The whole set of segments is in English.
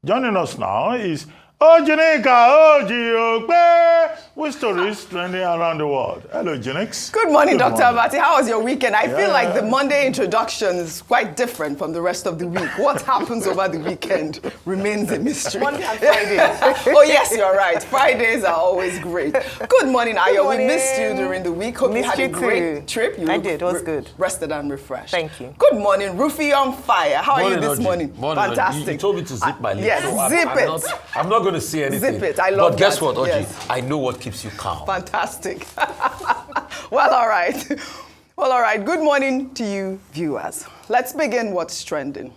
Joining us now is OjyOkpe, with stories trending around the world. Hello, Jenix. Good morning, Dr. Abati. How was your weekend? I feel like the Monday introduction is quite different from the rest of the week. What happens over the weekend remains a mystery. Monday and Friday. Oh, yes, you're right. Fridays are always great. Good morning, Ayo. We missed you during the week. Hope you had a great trip. I did. It was good. Rested and refreshed. Thank you. Good morning, Rufy on fire. How are you this morning? Fantastic. You told me to zip my lips. Yes, so zip it. I'm not going to say anything. Zip it. I love But guess that. what, Oji? Yes. I know what keeps you calm. Fantastic. Well, all right. Well, all right. Good morning to you, viewers. Let's begin what's trending.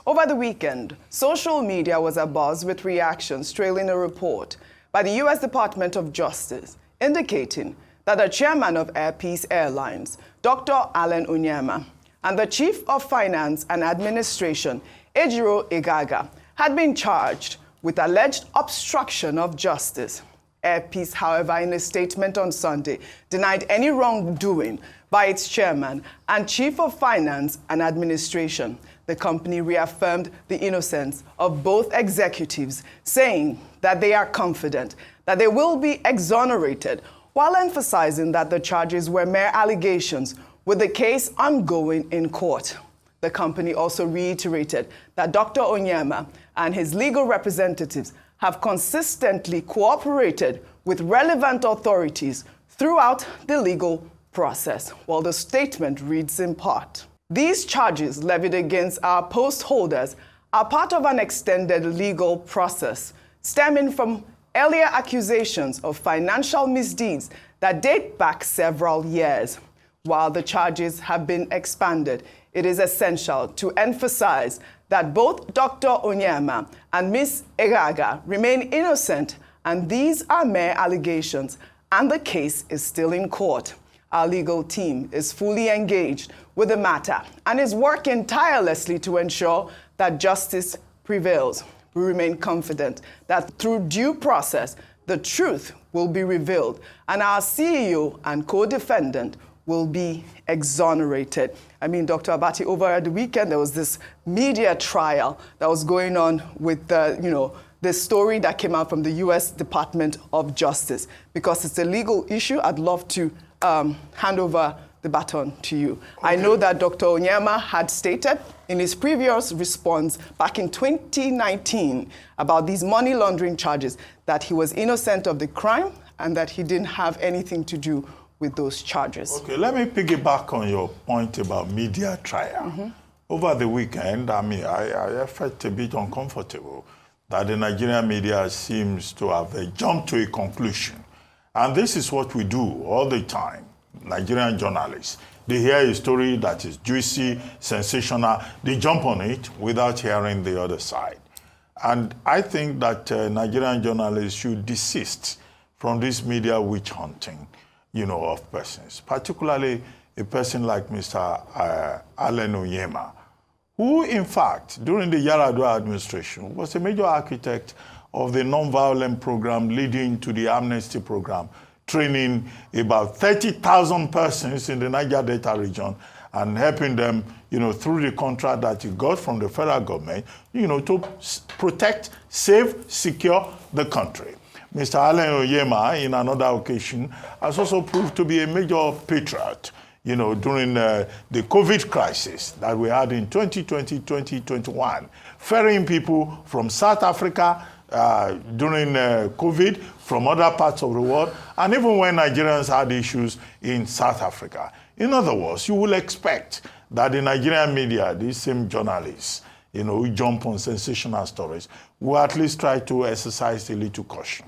Over the weekend, social media was abuzz with reactions trailing a report by the U.S. Department of Justice indicating that the chairman of Airpeace Airlines, Dr. Ibrahim Onyema, and the chief of finance and administration, Ejiro Eghagha, had been charged with alleged obstruction of justice. Airpeace, however, in a statement on Sunday, denied any wrongdoing by its chairman and chief of finance and administration. The company reaffirmed the innocence of both executives, saying that they are confident that they will be exonerated, while emphasizing that the charges were mere allegations, with the case ongoing in court. The company also reiterated that Dr. Onyema and his legal representatives have consistently cooperated with relevant authorities throughout the legal process. Well, the statement reads in part: these charges levied against our post holders are part of an extended legal process stemming from earlier accusations of financial misdeeds that date back several years. While the charges have been expanded, it is essential to emphasize that both Dr. Onyema and Ms. Eghagha remain innocent, and these are mere allegations, and the case is still in court. Our legal team is fully engaged with the matter and is working tirelessly to ensure that justice prevails. We remain confident that through due process, the truth will be revealed, and our CEO and co-defendant will be exonerated. I mean, Dr. Abati, over the weekend, there was this media trial that was going on with the story that came out from the U.S. Department of Justice. Because it's a legal issue, I'd love to hand over the baton to you. Okay. I know that Dr. Onyema had stated in his previous response back in 2019 about these money laundering charges that he was innocent of the crime and that he didn't have anything to do with those charges. Okay, let me piggyback on your point about media trial. Mm-hmm. Over the weekend, I mean, I felt a bit uncomfortable that the Nigerian media seems to have jumped to a conclusion. And this is what we do all the time, Nigerian journalists. They hear a story that is juicy, sensational, they jump on it without hearing the other side. And I think that Nigerian journalists should desist from this media witch hunting, of persons, particularly a person like Mr. Ibrahim Onyema, who, in fact, during the Yar'Adua administration, was a major architect of the nonviolent program leading to the amnesty program, training about 30,000 persons in the Niger Delta region and helping them, through the contract that he got from the federal government, to protect, save, secure the country. Mr. Ibrahim Onyema, in another occasion, has also proved to be a major patriot, during the COVID crisis that we had in 2020-2021, ferrying people from South Africa during COVID, from other parts of the world, and even when Nigerians had issues in South Africa. In other words, you will expect that the Nigerian media, these same journalists, who jump on sensational stories, will at least try to exercise a little caution.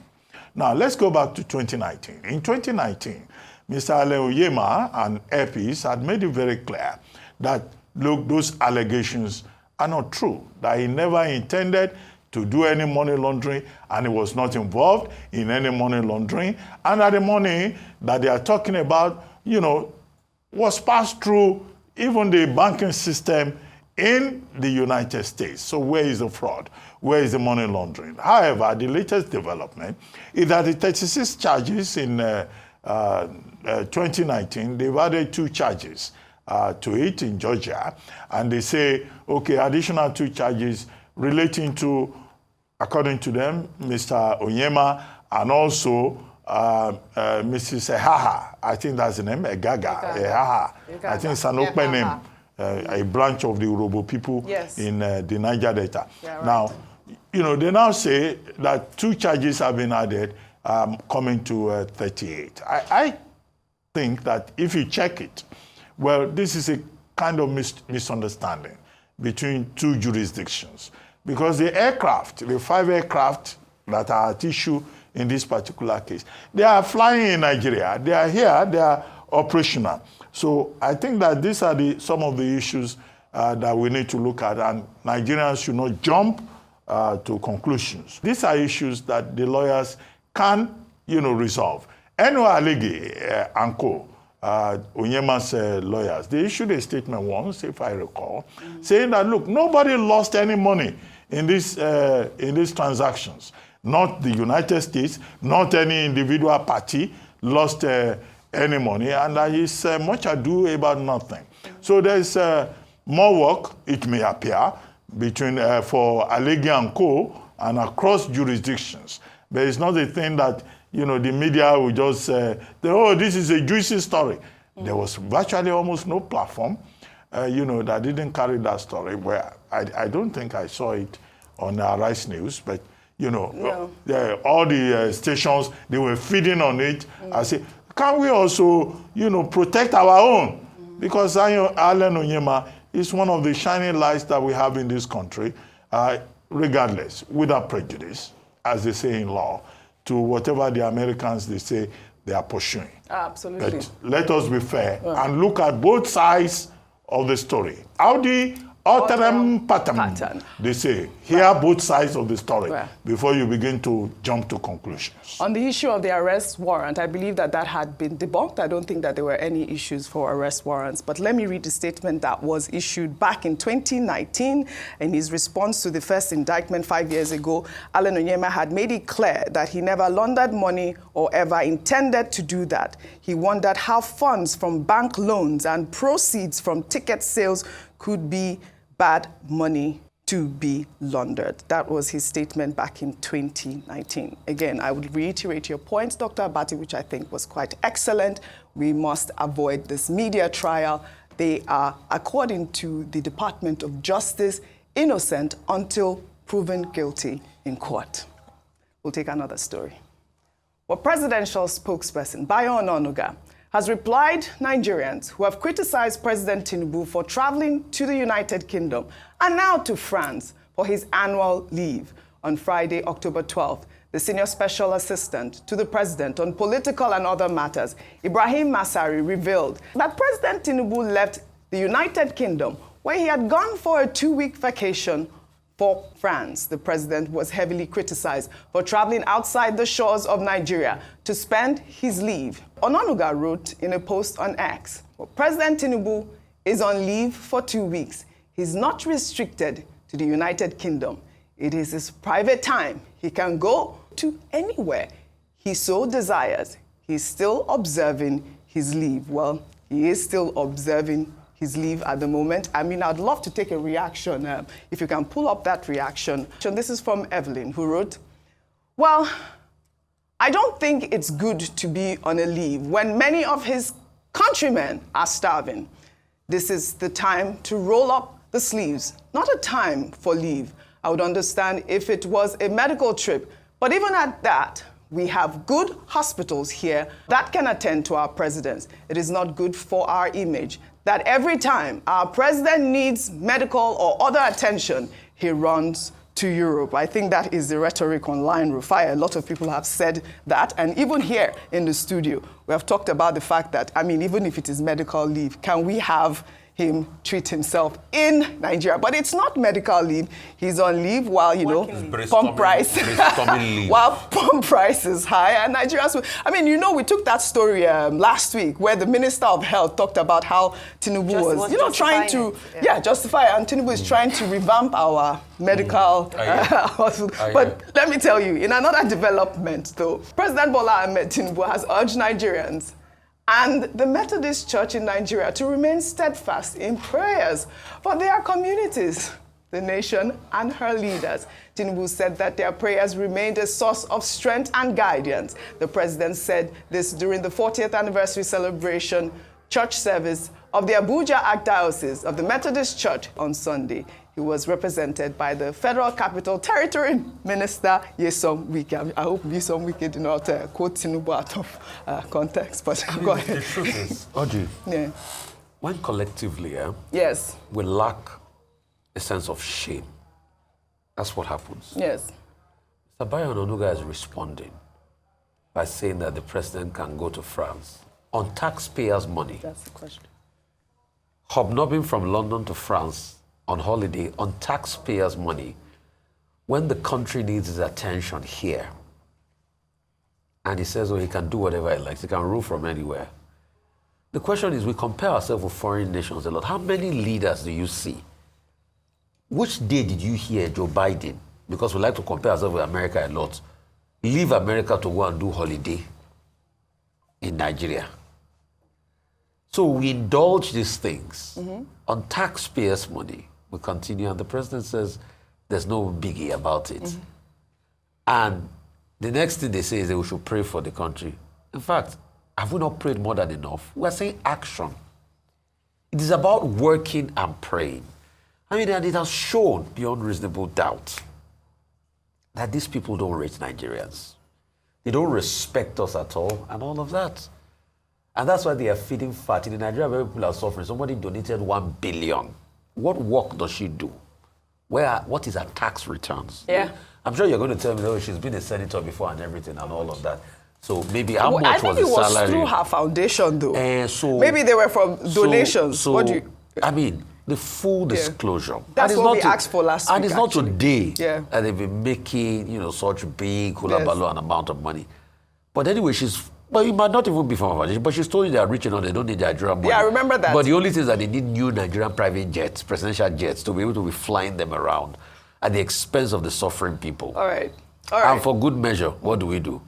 Now, let's go back to 2019. In 2019, Mr. Ibrahim Onyema and Airpeace had made it very clear that, look, those allegations are not true, that he never intended to do any money laundering and he was not involved in any money laundering, and that the money that they are talking about, was passed through even the banking system in the United States. So where is the fraud? Where is the money laundering? However, the latest development is that the 36 charges in 2019, they've added 2 charges to it in Georgia, and they say, okay, additional 2 charges relating to according to them, Mr. Onyema and also Mrs. Eghagha, I think that's the name, Eghagha. I think it's an open name, a branch of the Urobo people in the Niger Delta. Yeah, right. Now, you know, they now say that 2 charges have been added, coming to 38. I think that if you check it, well, this is a kind of misunderstanding between 2 jurisdictions. Because the aircraft, the 5 aircraft that are at issue in this particular case, they are flying in Nigeria. They are here, they are operational. So I think that these are some of the issues that we need to look at, and Nigerians should not jump to conclusions. These are issues that the lawyers can, resolve. Eno Alege and co, Onyema's lawyers, they issued a statement once, if I recall, saying that, look, nobody lost any money in these transactions. Not the United States, not any individual party lost any money, and there is much ado about nothing. So there's more work, it may appear, between for Allege and co and across jurisdictions. But it's not a thing that the media will just say, oh, this is a juicy story. There was virtually almost no platform, that didn't carry that story. Where I don't think I saw it on Rice News, but all the stations, they were feeding on it. I say, can we also, protect our own? Because Alan Onyema is one of the shining lights that we have in this country, regardless, without prejudice, as they say in law, to whatever the Americans, they say they are pursuing. Absolutely. But let us be fair and look at both sides of the story. Audi Alteram pattern. They say, hear both sides of the story before you begin to jump to conclusions. On the issue of the arrest warrant, I believe that had been debunked. I don't think that there were any issues for arrest warrants. But let me read the statement that was issued back in 2019. In his response to the first indictment 5 years ago, Alan Onyema had made it clear that he never laundered money or ever intended to do that. He wondered how funds from bank loans and proceeds from ticket sales could be bad money to be laundered. That was his statement back in 2019. Again, I would reiterate your point, Dr. Abati, which I think was quite excellent. We must avoid this media trial. They are, according to the Department of Justice, innocent until proven guilty in court. We'll take another story. Well, presidential spokesperson Bayo Onanuga has replied Nigerians who have criticized President Tinubu for traveling to the United Kingdom and now to France for his annual leave. On Friday, October 12th, the senior special assistant to the president on political and other matters, Ibrahim Masari, revealed that President Tinubu left the United Kingdom where he had gone for a 2-week vacation for France. The president was heavily criticized for traveling outside the shores of Nigeria to spend his leave. Onanuga wrote in a post on X, President Tinubu is on leave for 2 weeks. He's not restricted to the United Kingdom. It is his private time. He can go to anywhere he so desires. He's still observing his leave. Well, he is still observing his leave at the moment. I mean, I'd love to take a reaction, if you can pull up that reaction. This is from Evelyn, who wrote, well, I don't think it's good to be on a leave when many of his countrymen are starving. This is the time to roll up the sleeves, not a time for leave. I would understand if it was a medical trip, but even at that, we have good hospitals here that can attend to our presidents. It is not good for our image that every time our president needs medical or other attention, he runs to Europe. I think that is the rhetoric online, Rufai. A lot of people have said that. And even here in the studio, we have talked about the fact that, I mean, even if it is medical leave, can we have him treat himself in Nigeria? But it's not medical leave. He's on leave while, pump price while pump price is high. And Nigerians, I mean, we took that story last week where the Minister of Health talked about how Tinubu was trying to justify it. And Tinubu is trying to revamp our medical hospital. But let me tell you, in another development, though, President Bola Ahmed Tinubu has urged Nigerians and the Methodist Church in Nigeria to remain steadfast in prayers for their communities. the nation and her leaders. Tinubu said that their prayers remained a source of strength and guidance. The president said this during the 40th anniversary celebration church service of the Abuja Archdiocese of the Methodist Church on Sunday. He was represented by the Federal Capital Territory Minister, Nyesom Wike. I hope Nyesom Wike did not quote Tinubu out of context, but go ahead. The truth is, Oji, Yeah. when collectively Yes. we lack a sense of shame, that's what happens. Yes. Mr. Bayo Onanuga is responding by saying that the president can go to France on taxpayers' money. That's the question. Hobnobbing from London to France on holiday on taxpayers' money when the country needs his attention here. And he says, oh, he can do whatever he likes. He can rule from anywhere. The question is, we compare ourselves with foreign nations a lot. How many leaders do you see? Which day did you hear Joe Biden, because we like to compare ourselves with America a lot, leave America to go and do holiday in Nigeria? So we indulge these things on taxpayers' money. We continue, and the president says there's no biggie about it. And the next thing they say is that we should pray for the country. In fact, have we not prayed more than enough? We're saying action. It is about working and praying. I mean, and it has shown beyond reasonable doubt that these people don't rate Nigerians. They don't respect us at all, and all of that. And that's why they are feeding fat. In Nigeria, where people are suffering, somebody donated 1 billion. What work does she do? What is her tax returns? Yeah. I'm sure you're going to tell me, oh, she's been a senator before and everything and all of that. So maybe how much I think was the it was salary? through her foundation, though. So maybe they were from donations. So, What do you... I mean, the full disclosure. That's And it's what not we asked for last and week, it's not actually. today that they've been making, such big hula baloo and amount of money. But anyway, but it might not even be from a foundation, but she's told you they are rich enough, they don't need Nigerian money. Yeah, I remember that. But the only thing is that they need new Nigerian private jets, presidential jets, to be able to be flying them around at the expense of the suffering people. All right. And for good measure, what do?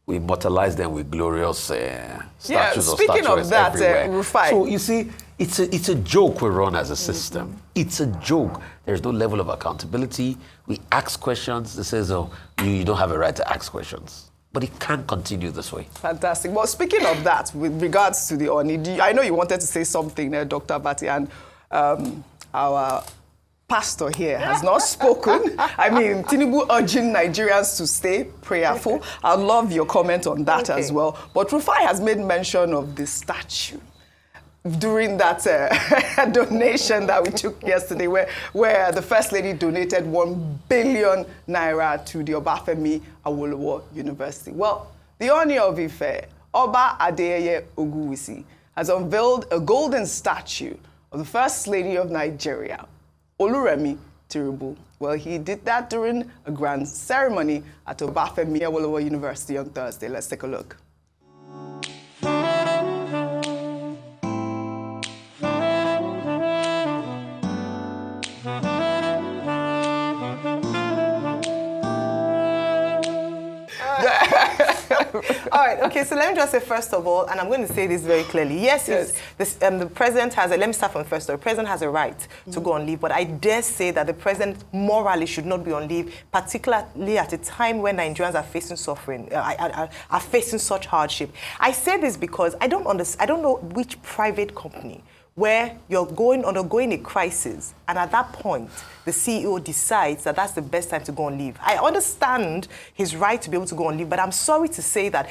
We immortalize them with glorious statues or speaking statues of that, everywhere. Rufai. So you see, it's a joke we run as a system. It's a joke. There's no level of accountability. We ask questions. They says, oh, you don't have a right to ask questions. But it can't continue this way. Fantastic. Well, speaking of that, with regards to the Oni, I know you wanted to say something there, Dr. Bati, and our pastor here has not spoken. I mean, Tinubu urging Nigerians to stay prayerful. I love your comment on that as well. But Rufai has made mention of the statue during that donation that we took yesterday, where the First Lady donated 1 billion naira to the Obafemi Awolowo University. Well, the Ooni of Ife, Oba Adeyeye Ogunwusi, has unveiled a golden statue of the First Lady of Nigeria, Oluremi Tinubu. Well, he did that during a grand ceremony at Obafemi Awolowo University on Thursday. Let's take a look. All right, okay, so let me just say first of all, and I'm going to say this very clearly. Yes. The president has let me start from first. The president has a right to go on leave, but I dare say that the president morally should not be on leave, particularly at a time when Nigerians are facing suffering, are facing such hardship. I say this because I don't know which private company where you're undergoing a crisis, and at that point, the CEO decides that that's the best time to go on leave. I understand his right to be able to go on leave, but I'm sorry to say that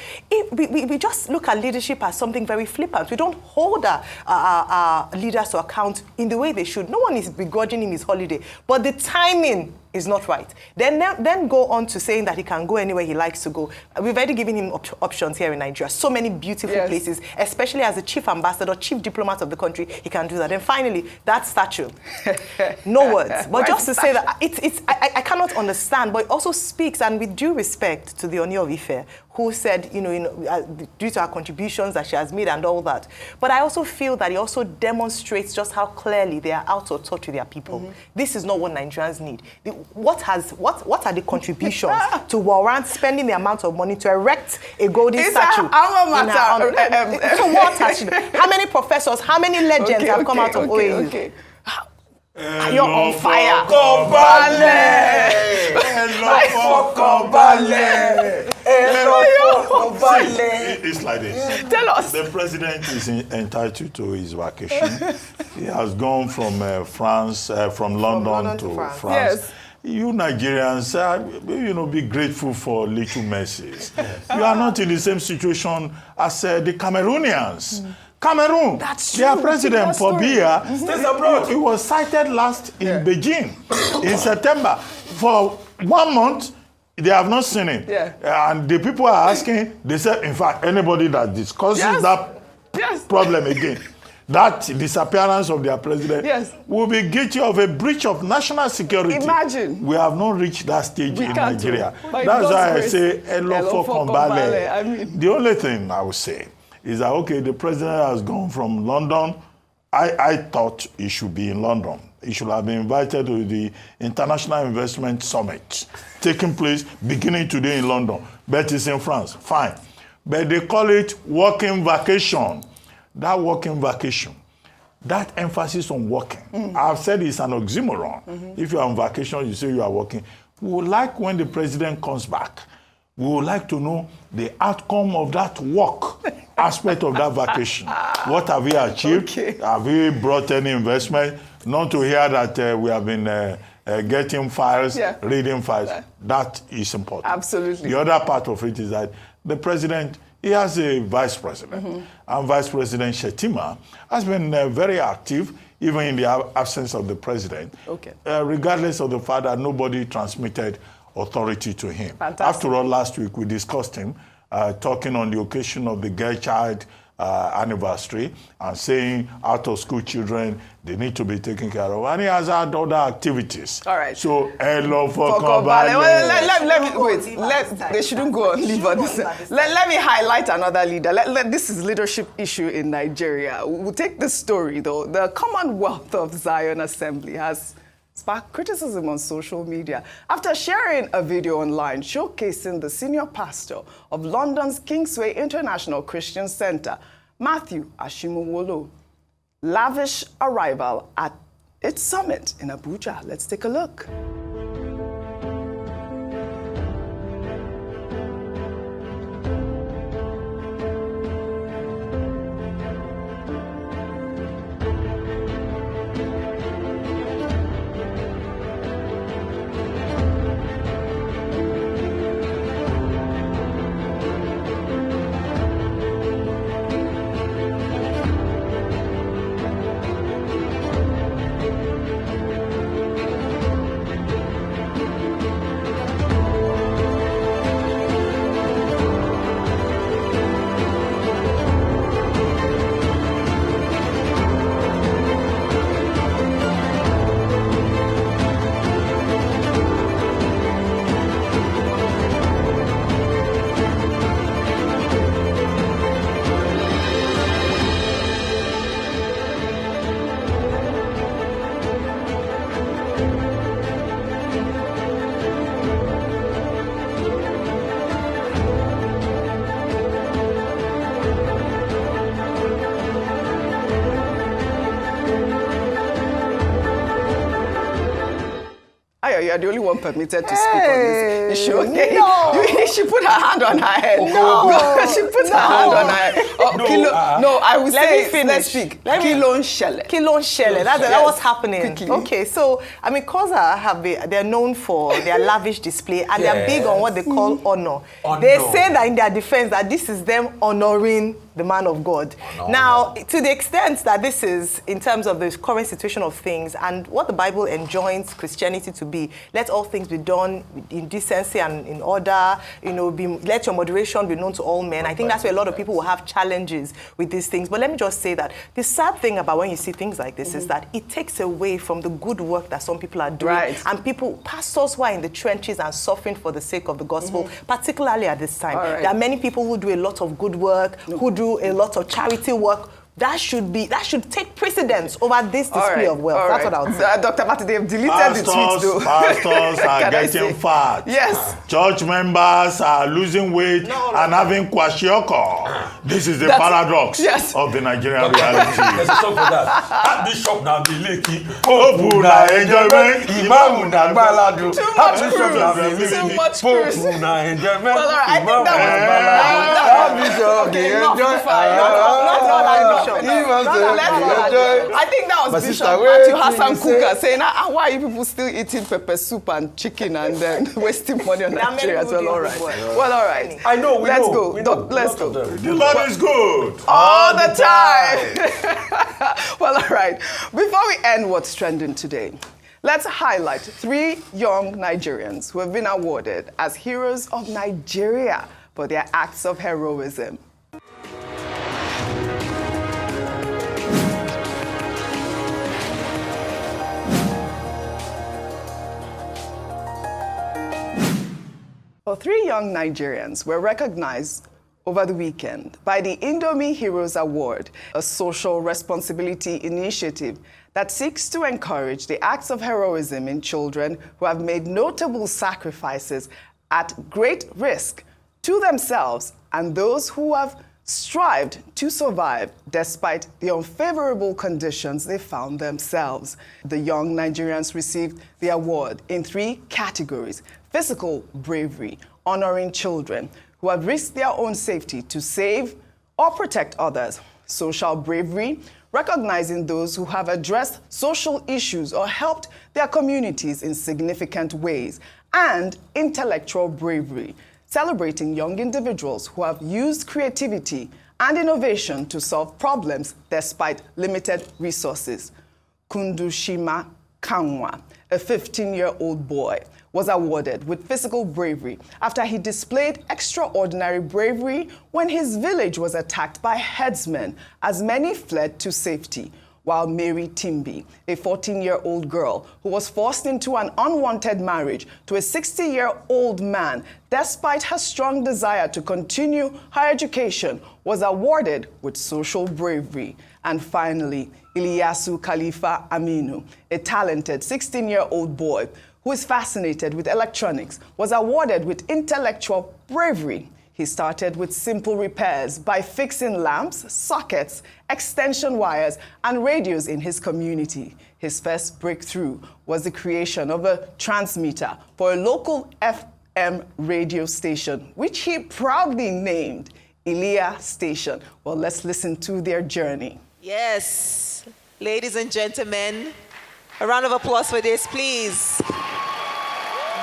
we just look at leadership as something very flippant. We don't hold our leaders to account in the way they should. No one is begrudging him his holiday, but the timing is not right. Then go on to saying that he can go anywhere he likes to go. We've already given him options here in Nigeria. So many beautiful places, especially as the chief ambassador, chief diplomat of the country, he can do that. And finally, that statue. No words. But just to say that I cannot understand, but it also speaks, and with due respect to the Ooni of Ife, who said, due to her contributions that she has made and all that. But I also feel that it also demonstrates just how clearly they are out of touch with their people. This is not what Nigerians need. What are the contributions to warrant spending the amount of money to erect a golden statue? So what has she done? How many professors, how many legends have come out of OAU? You're on fire. It's like this. Tell us. The president is entitled to his vacation. He has gone from from London to France. Yes. You Nigerians, be grateful for little mercies. You are not in the same situation as the Cameroonians. Cameroon, their president for Biya, he was cited last in Beijing in September. For 1 month, they have not seen him. And the people are asking, they said, in fact, anybody that discusses that problem again, that disappearance of their president will be guilty of a breach of national security. Imagine. We have not reached that stage in Nigeria. That's why I say, Elofo Kombale. I mean, the only thing I would say is that, okay, the president has gone from London. I thought he should be in London. He should have been invited to the International Investment Summit taking place beginning today in London. But it's in France. Fine. But they call it working vacation. That working vacation, that emphasis on working. I've said it's an oxymoron. If you're on vacation, you say you are working. We would like when the president comes back, we would like to know the outcome of that work aspect of that vacation. What have we achieved? Have we brought any investment? Not to hear that we have been getting files, reading files. That is important. Absolutely. The other part of it is that the president, he has a vice president. And Vice President Shettima has been very active, even in the absence of the president, regardless of the fact that nobody transmitted authority to him. Fantastic. After all, last week we discussed him talking on the occasion of the girl child anniversary and saying out-of-school children, they need to be taken care of. And he has had other activities. All right. So, hello for they shouldn't go on leave on this. Let me highlight another leader. This is leadership issue in Nigeria. We'll take this story, though. The Commonwealth of Zion Assembly has sparked criticism on social media after sharing a video online showcasing the senior pastor of London's Kingsway International Christian Center, Matthew Ashimowolo, lavish arrival at its summit in Abuja. Let's take a look. You're the only one permitted to speak on this issue. Okay? No. She put her hand on her head. No. She put her hand on her head. Oh, I will say, let's speak. Kilon Shelle. That's what's happening. Quickly. Okay, so, I mean, Koza they're known for their lavish display, and they're big on what they call honor. They say that in their defense that this is them honoring the man of God. Now, to the extent that this is in terms of the current situation of things and what the Bible enjoins Christianity to be, let all things be done in decency and in order, let your moderation be known to all men. I think that's where a lot of people will have challenges with these things. But let me just say that the sad thing about when you see things like this is that it takes away from the good work that some people are doing. And pastors who are in the trenches and suffering for the sake of the gospel, particularly at this time. There are many people who do a lot of good work, who do a lot of charity work, that should take precedence over this display of wealth. That's what I would say. Dr. Martin, they've deleted the tweets though. Pastors are getting fat. Yes. Church members are losing weight and having kwashiorkor. This is the paradox of the Nigerian reality. There's a song for that. Bishop na Bileki, Pope na enjoyment, Imam na Gbaladu. Too much cruise. Pope na enjoyment. Well, all right, I think that was Bishop, Not all I I think that was Bishop Matthew Hassan Kuka saying, why are you people still eating pepper soup and chicken and then wasting money on Nigerians? Well, all right. Well, all right. I know, Let's go. Let's go. The Lord is good. All the time. Well, all right. Before we end what's trending today, let's highlight 3 young Nigerians who have been awarded as heroes of Nigeria for their acts of heroism. Well, 3 young Nigerians were recognized over the weekend by the Indomie Heroes Award, a social responsibility initiative that seeks to encourage the acts of heroism in children who have made notable sacrifices at great risk to themselves and those who have strived to survive despite the unfavorable conditions they found themselves. The young Nigerians received the award in 3 categories: physical bravery, honoring children who have risked their own safety to save or protect others; social bravery, recognizing those who have addressed social issues or helped their communities in significant ways; and intellectual bravery, celebrating young individuals who have used creativity and innovation to solve problems despite limited resources. Kundushima Kanwa, a 15-year-old boy, was awarded with physical bravery after he displayed extraordinary bravery when his village was attacked by herdsmen as many fled to safety, while Mary Timbi, a 14-year-old girl who was forced into an unwanted marriage to a 60-year-old man despite her strong desire to continue her education, was awarded with social bravery. And finally, Ilyasu Khalifa Aminu, a talented 16-year-old boy who is fascinated with electronics, was awarded with intellectual bravery. He started with simple repairs by fixing lamps, sockets, extension wires, and radios in his community. His first breakthrough was the creation of a transmitter for a local FM radio station, which he proudly named Ilia Station. Well, let's listen to their journey. Yes, ladies and gentlemen, a round of applause for this, please.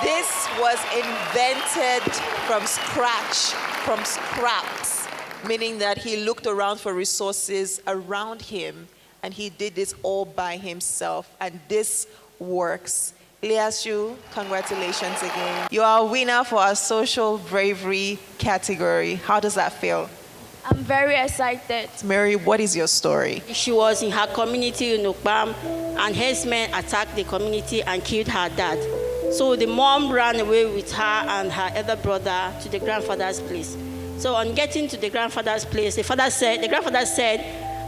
This was invented from scratch, from scraps, meaning that he looked around for resources around him, and he did this all by himself, and this works. Ilyasu, congratulations again. You are a winner for our social bravery category. How does that feel? I'm very excited. Mary, what is your story? She was in her community in Ukbam, and herdsmen attacked the community and killed her dad. So the mom ran away with her and her elder brother to the grandfather's place. So on getting to the grandfather's place, the grandfather said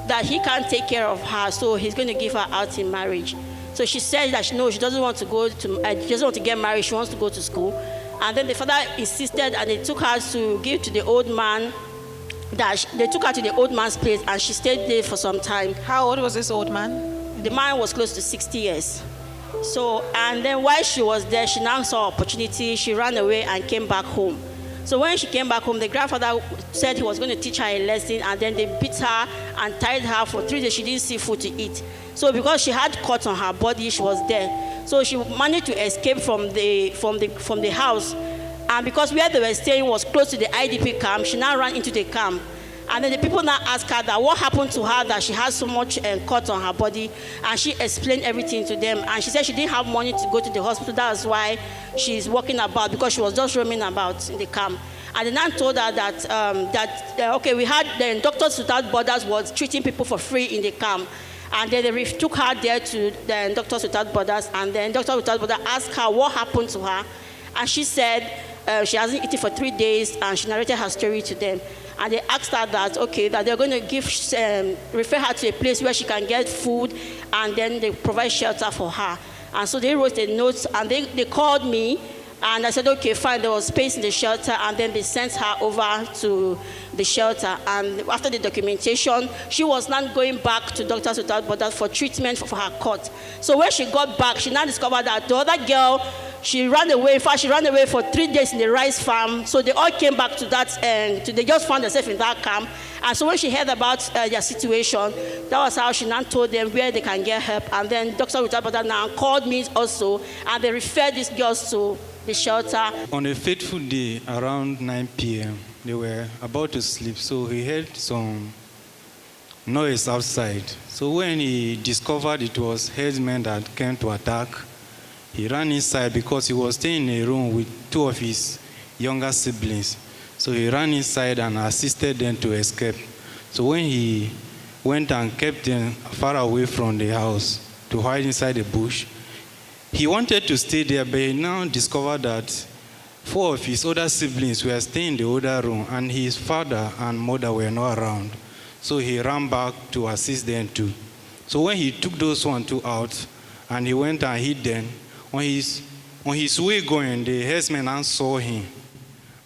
that he can't take care of her, so he's going to give her out in marriage. So she said that she doesn't want to go to, she doesn't want to get married, she wants to go to school. And then the father insisted, and they took her to give to the old man. They took her to the old man's place, and she stayed there for some time. How old was this old man? The man was close to 60 years. So, and then while she was there, she now saw opportunity. She ran away and came back home. So when she came back home, the grandfather said he was going to teach her a lesson, and then they beat her and tied her for 3 days. She didn't see food to eat. So because she had cuts on her body, she was dead. So she managed to escape from the house. And because where they were staying was close to the IDP camp, she now ran into the camp. And then the people now asked her that what happened to her, that she had so much cuts on her body. And she explained everything to them. And she said she didn't have money to go to the hospital. That's why she's walking about, because she was just roaming about in the camp. And they now told her that, okay, we had the Doctors Without Borders was treating people for free in the camp. And then they took her there to the Doctors Without Borders. And then Doctors Without Borders asked her what happened to her. And she said she hasn't eaten for 3 days, and she narrated her story to them. and they asked her that, okay, that they're going to refer her to a place where she can get food, and then they provide shelter for her. And so they wrote a note, and they called me, and I said, okay, fine, there was space in the shelter, and then they sent her over to the shelter. And after the documentation, she was not going back to Doctors Without Borders for treatment for her cut. So when she got back, she now discovered that the other girl, she ran away. In fact, she ran away for 3 days in the rice farm. So they all came back to that, they just found themselves in that camp. And so when she heard about their situation, that was how she now told them where they can get help. And then Doctors Without Borders now called me also, and they referred these girls to the shelter. On a fateful day, around 9 p.m., they were about to sleep, so he heard some noise outside. So when he discovered it was herdsmen that came to attack, he ran inside because he was staying in a room with 2 of his younger siblings. So he ran inside and assisted them to escape. So when he went and kept them far away from the house to hide inside the bush, he wanted to stay there, but he now discovered that 4 of his older siblings were staying in the older room, and his father and mother were not around. So he ran back to assist them too. So when he took those 2 out, and he went and hid them, on his way going, the herdsmen saw him,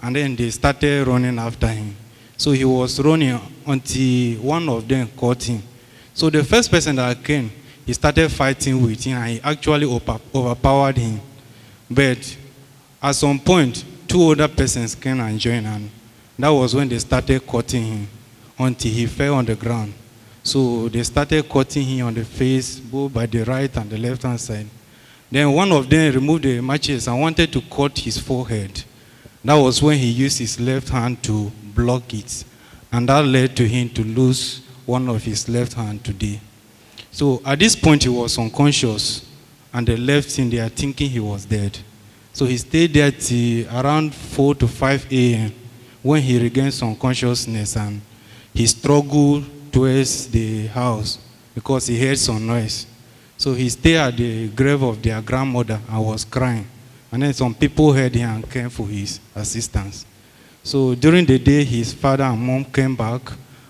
and then they started running after him. So he was running until one of them caught him. So the first person that came, he started fighting with him, and he actually overpowered him. But at some point, 2 other persons came and joined, and that was when they started cutting him until he fell on the ground. So they started cutting him on the face, both by the right and the left-hand side. Then one of them removed the matches and wanted to cut his forehead. That was when he used his left hand to block it, and that led to him to lose one of his left hand today. So at this point, he was unconscious, and they left him there thinking he was dead. So he stayed there till around 4 to 5 a.m. when he regained some consciousness, and he struggled towards the house because he heard some noise. So he stayed at the grave of their grandmother and was crying. And then some people heard him and came for his assistance. So during the day, his father and mom came back,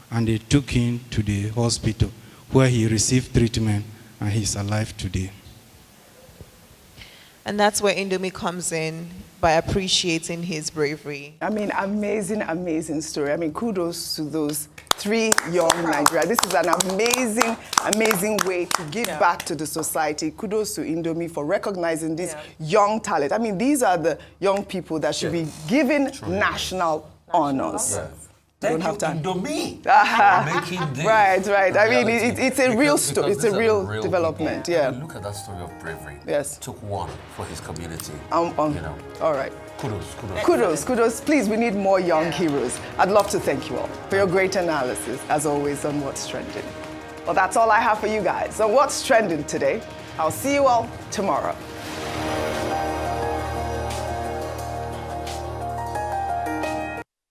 and they took him to the hospital where he received treatment, and he's alive today. And that's where Indomie comes in by appreciating his bravery. I mean, amazing, amazing story. I mean, kudos to those 3 young Nigerians. This is an amazing, amazing way to give back to the society. Kudos to Indomie for recognizing this young talent. I mean, these are the young people that should be given national honors. Thank you, Indomie, for making this. Right. I mean, it's a real story. It's a real development. Yeah. Look at that story of bravery. Yes. Took one for his community. You know. All right. Kudos. Please, we need more young heroes. I'd love to thank you all for your great analysis, as always, on What's Trending. Well, that's all I have for you guys on What's Trending today. I'll see you all tomorrow.